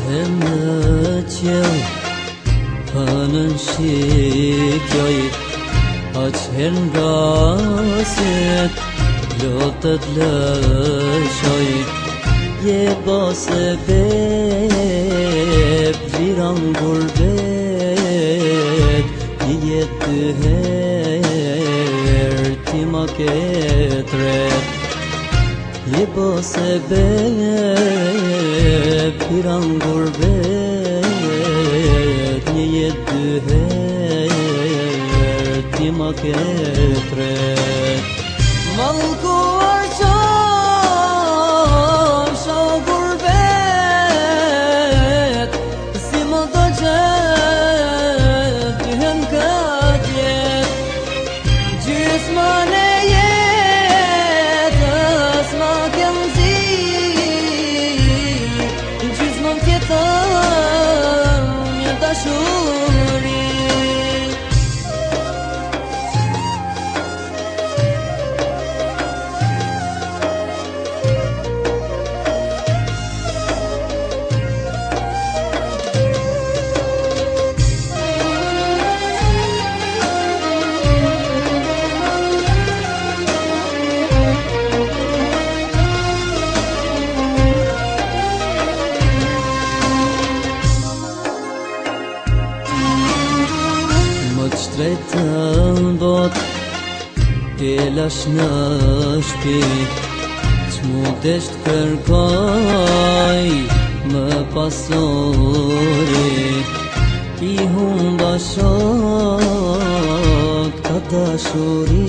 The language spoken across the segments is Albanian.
E në qel Pënën shikjoj Aq her nga set Lotët lëshoj Je bose bep Viran gurbet I jetë dy her Ti ma ketret Je bose bep Viran gurbet I jetë dy her Ti ma ketret Malkuar qom Sho gurbet Si më do gjet Dyhen këtë jet Gjysmën e jetës Ma kem zi Gjysmën tjetër Një dashuri Shtretën bot E lash në shpi Qmu desh t'kërkoj Më pasori I humba shok Ka dashuri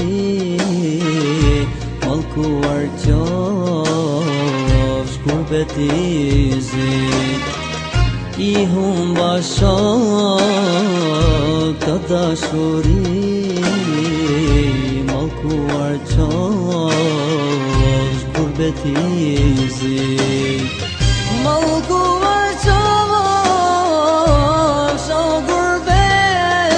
Malkuar qovsh Gurbet i zi I humba shok Ka dashuri Malkuar qovsh Gurbet i zi Malkuar qovsh O gurbet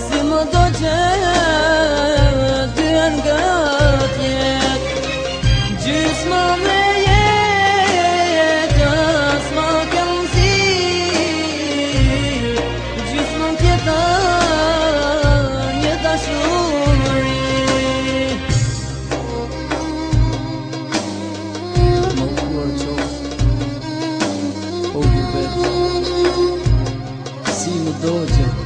Si më do gjet Dyhen gët jet Gjysmën e jetës Ma kem zi Gjysmën tjetër Një dashuri Malkuar qovsh O gurbet Si më do gjet